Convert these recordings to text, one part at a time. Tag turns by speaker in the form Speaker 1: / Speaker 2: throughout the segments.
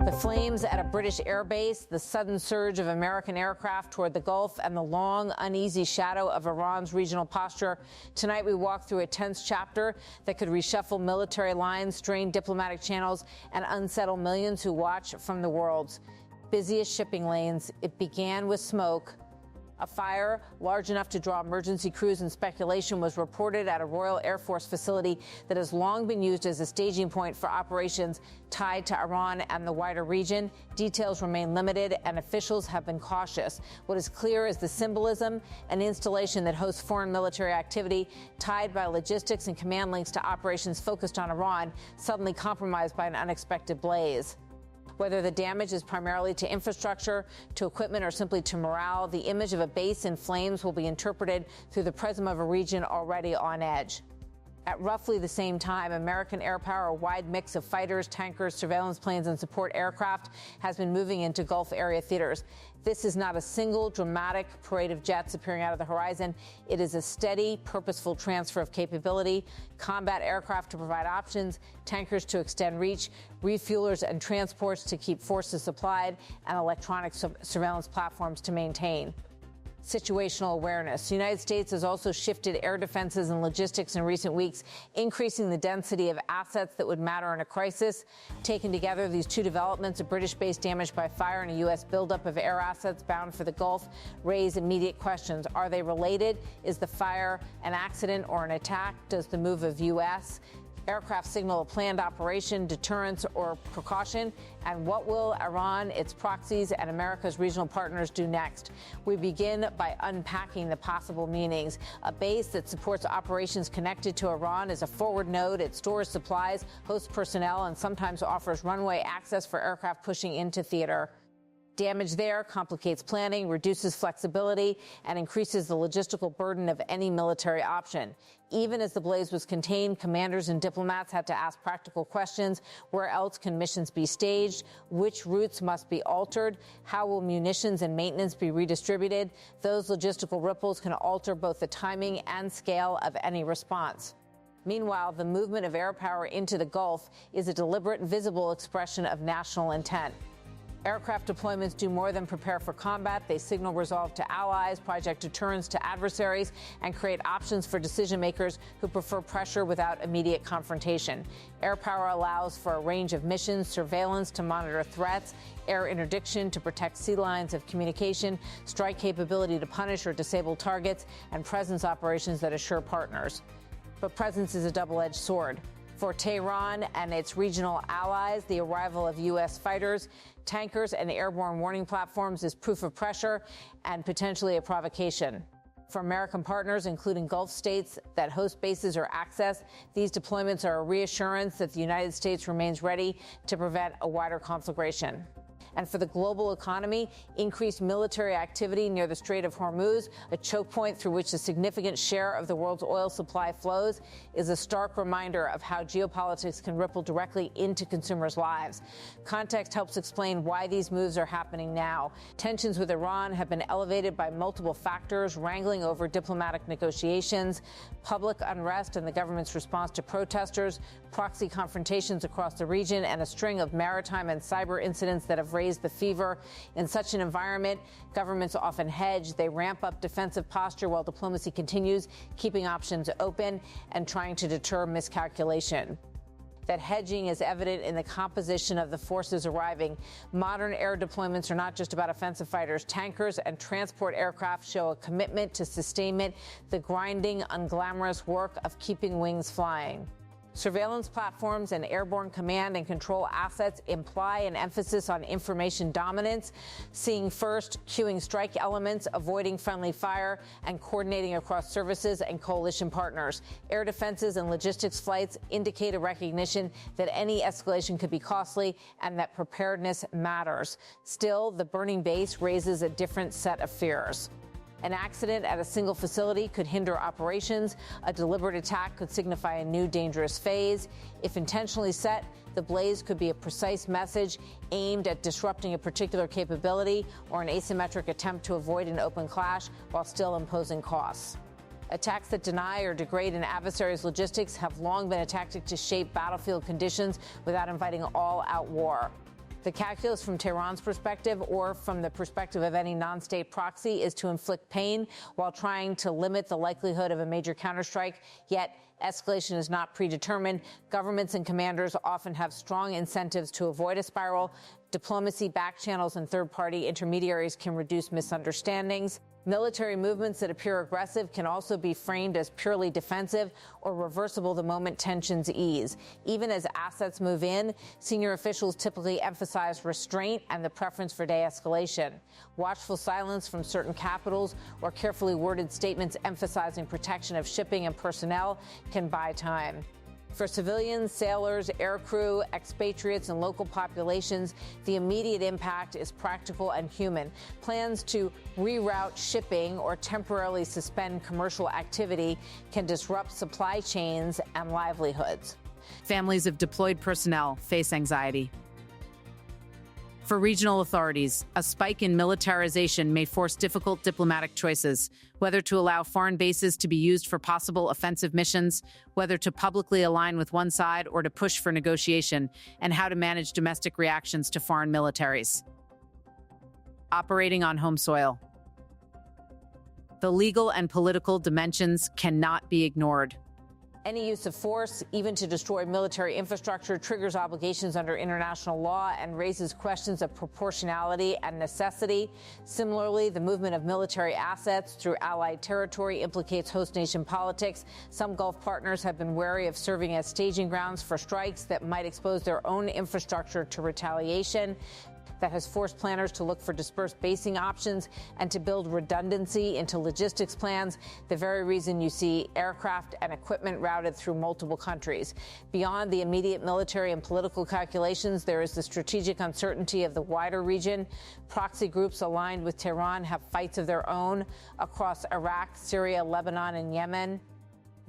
Speaker 1: The flames at a British airbase, the sudden surge of American aircraft toward the Gulf, and the long, uneasy shadow of Iran's regional posture. Tonight, we walk through a tense chapter that could reshuffle military lines, strain diplomatic channels, and unsettle millions who watch from the world's busiest shipping lanes. It began with smoke. A fire large enough to draw emergency crews and speculation was reported at a Royal Air Force facility that has long been used as a staging point for operations tied to Iran and the wider region. Details remain limited, and officials have been cautious. What is clear is the symbolism: an installation that hosts foreign military activity tied by logistics and command links to operations focused on Iran, suddenly compromised by an unexpected blaze. Whether the damage is primarily to infrastructure, to equipment, or simply to morale, the image of a base in flames will be interpreted through the prism of a region already on edge. At roughly the same time, American air power, a wide mix of fighters, tankers, surveillance planes, and support aircraft, has been moving into Gulf area theaters. This is not a single dramatic parade of jets appearing out of the horizon. It is a steady, purposeful transfer of capability: combat aircraft to provide options, tankers to extend reach, refuelers and transports to keep forces supplied, and electronic surveillance platforms to maintain situational awareness. The United States has also shifted air defenses and logistics in recent weeks, increasing the density of assets that would matter in a crisis. Taken together, these two developments, a British base damaged by fire and a U.S. buildup of air assets bound for the Gulf, raise immediate questions. Are they related? Is the fire an accident or an attack? Does the move of U.S. aircraft signal a planned operation, deterrence, or precaution? And what will Iran, its proxies, and America's regional partners do next? We begin by unpacking the possible meanings. A base that supports operations connected to Iran is a forward node. It stores supplies, hosts personnel, and sometimes offers runway access for aircraft pushing into theater. Damage there complicates planning, reduces flexibility, and increases the logistical burden of any military option. Even as the blaze was contained, commanders and diplomats had to ask practical questions. Where else can missions be staged? Which routes must be altered? How will munitions and maintenance be redistributed? Those logistical ripples can alter both the timing and scale of any response. Meanwhile, the movement of air power into the Gulf is a deliberate, visible expression of national intent. Aircraft deployments do more than prepare for combat. They signal resolve to allies, project deterrence to adversaries, and create options for decision makers who prefer pressure without immediate confrontation. Air power allows for a range of missions: surveillance to monitor threats, air interdiction to protect sea lines of communication, strike capability to punish or disable targets, and presence operations that assure partners. But presence is a double-edged sword. For Tehran and its regional allies, the arrival of U.S. fighters, tankers, and airborne warning platforms is proof of pressure and potentially a provocation. For American partners, including Gulf states that host bases or access, these deployments are a reassurance that the United States remains ready to prevent a wider conflagration. And for the global economy, increased military activity near the Strait of Hormuz, a choke point through which a significant share of the world's oil supply flows, is a stark reminder of how geopolitics can ripple directly into consumers' lives. Context helps explain why these moves are happening now. Tensions with Iran have been elevated by multiple factors: wrangling over diplomatic negotiations, public unrest and the government's response to protesters, proxy confrontations across the region, and a string of maritime and cyber incidents that have raised the fever. In such an environment, governments often hedge. They ramp up defensive posture while diplomacy continues, keeping options open and trying to deter miscalculation. That hedging is evident in the composition of the forces arriving. Modern air deployments are not just about offensive fighters. Tankers and transport aircraft show a commitment to sustainment, the grinding, unglamorous work of keeping wings flying. Surveillance platforms and airborne command and control assets imply an emphasis on information dominance, seeing first, cueing strike elements, avoiding friendly fire, and coordinating across services and coalition partners. Air defenses and logistics flights indicate a recognition that any escalation could be costly and that preparedness matters. Still, the burning base raises a different set of fears. An accident at a single facility could hinder operations. A deliberate attack could signify a new dangerous phase. If intentionally set, the blaze could be a precise message aimed at disrupting a particular capability or an asymmetric attempt to avoid an open clash while still imposing costs. Attacks that deny or degrade an adversary's logistics have long been a tactic to shape battlefield conditions without inviting all-out war. The calculus from Tehran's perspective, or from the perspective of any non-state proxy, is to inflict pain while trying to limit the likelihood of a major counterstrike. Yet escalation is not predetermined. Governments and commanders often have strong incentives to avoid a spiral. Diplomacy, back channels, and third-party intermediaries can reduce misunderstandings. Military movements that appear aggressive can also be framed as purely defensive or reversible the moment tensions ease. Even as assets move in, senior officials typically emphasize restraint and the preference for de-escalation. Watchful silence from certain capitals or carefully worded statements emphasizing protection of shipping and personnel can buy time. For civilians, sailors, aircrew, expatriates, and local populations, the immediate impact is practical and human. Plans to reroute shipping or temporarily suspend commercial activity can disrupt supply chains and livelihoods.
Speaker 2: Families of deployed personnel face anxiety. For regional authorities, a spike in militarization may force difficult diplomatic choices, whether to allow foreign bases to be used for possible offensive missions, whether to publicly align with one side or to push for negotiation, and how to manage domestic reactions to foreign militaries. Operating on home soil. The legal and political dimensions cannot be ignored.
Speaker 1: Any use of force, even to destroy military infrastructure, triggers obligations under international law and raises questions of proportionality and necessity. Similarly, the movement of military assets through allied territory implicates host nation politics. Some Gulf partners have been wary of serving as staging grounds for strikes that might expose their own infrastructure to retaliation. That has forced planners to look for dispersed basing options and to build redundancy into logistics plans, the very reason you see aircraft and equipment routed through multiple countries. Beyond the immediate military and political calculations, there is the strategic uncertainty of the wider region. Proxy groups aligned with Tehran have fights of their own across Iraq, Syria, Lebanon, and Yemen.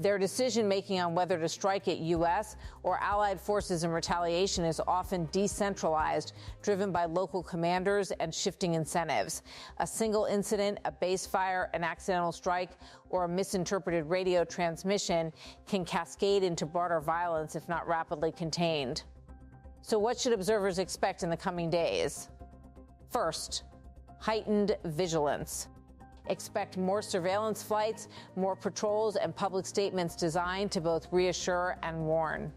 Speaker 1: Their decision-making on whether to strike at U.S. or allied forces in retaliation is often decentralized, driven by local commanders and shifting incentives. A single incident, a base fire, an accidental strike, or a misinterpreted radio transmission can cascade into broader violence if not rapidly contained. So what should observers expect in the coming days? First, heightened vigilance. Expect more surveillance flights, more patrols, and public statements designed to both reassure and warn.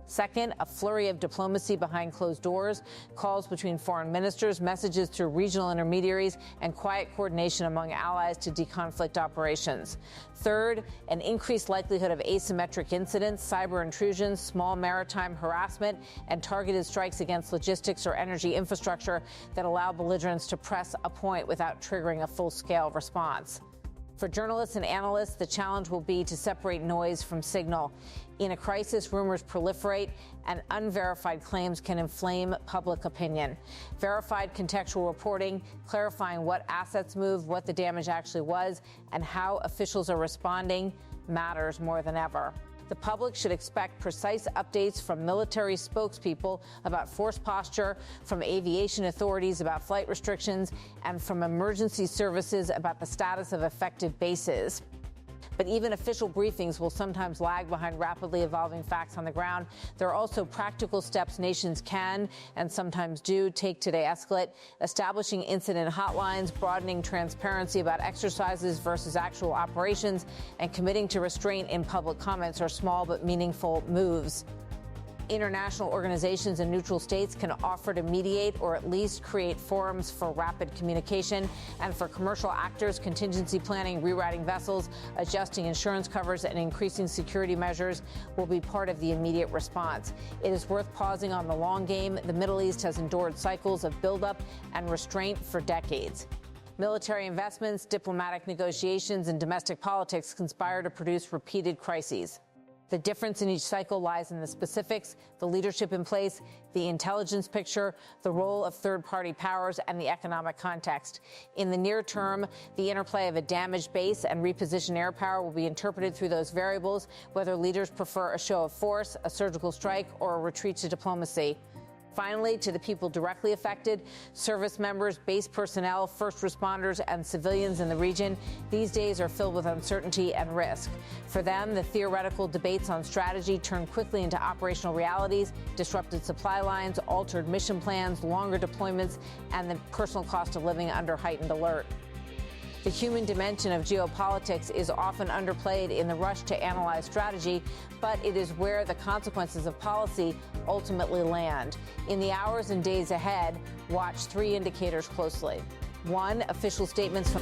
Speaker 1: Second, a flurry of diplomacy behind closed doors, calls between foreign ministers, messages through regional intermediaries, and quiet coordination among allies to deconflict operations. Third, an increased likelihood of asymmetric incidents, cyber intrusions, small maritime harassment, and targeted strikes against logistics or energy infrastructure that allow belligerents to press a point without triggering a full-scale response. For journalists and analysts, the challenge will be to separate noise from signal. In a crisis, rumors proliferate, and unverified claims can inflame public opinion. Verified contextual reporting, clarifying what assets moved, what the damage actually was, and how officials are responding matters more than ever. The public should expect precise updates from military spokespeople about force posture, from aviation authorities about flight restrictions, and from emergency services about the status of effective bases. But even official briefings will sometimes lag behind rapidly evolving facts on the ground. There are also practical steps nations can and sometimes do take to de-escalate. Establishing incident hotlines, broadening transparency about exercises versus actual operations, and committing to restraint in public comments are small but meaningful moves. International organizations and neutral states can offer to mediate or at least create forums for rapid communication. And for commercial actors, contingency planning, rerouting vessels, adjusting insurance covers, and increasing security measures will be part of the immediate response. It is worth pausing on the long game. The Middle East has endured cycles of buildup and restraint for decades. Military investments, diplomatic negotiations, and domestic politics conspire to produce repeated crises. The difference in each cycle lies in the specifics, the leadership in place, the intelligence picture, the role of third-party powers, and the economic context. In the near term, the interplay of a damaged base and repositioned air power will be interpreted through those variables, whether leaders prefer a show of force, a surgical strike, or a retreat to diplomacy. Finally, to the people directly affected, service members, base personnel, first responders, and civilians in the region, these days are filled with uncertainty and risk. For them, the theoretical debates on strategy turn quickly into operational realities, disrupted supply lines, altered mission plans, longer deployments, and the personal cost of living under heightened alert. The human dimension of geopolitics is often underplayed in the rush to analyze strategy, but it is where the consequences of policy ultimately land. In the hours and days ahead, watch three indicators closely. One, official statements from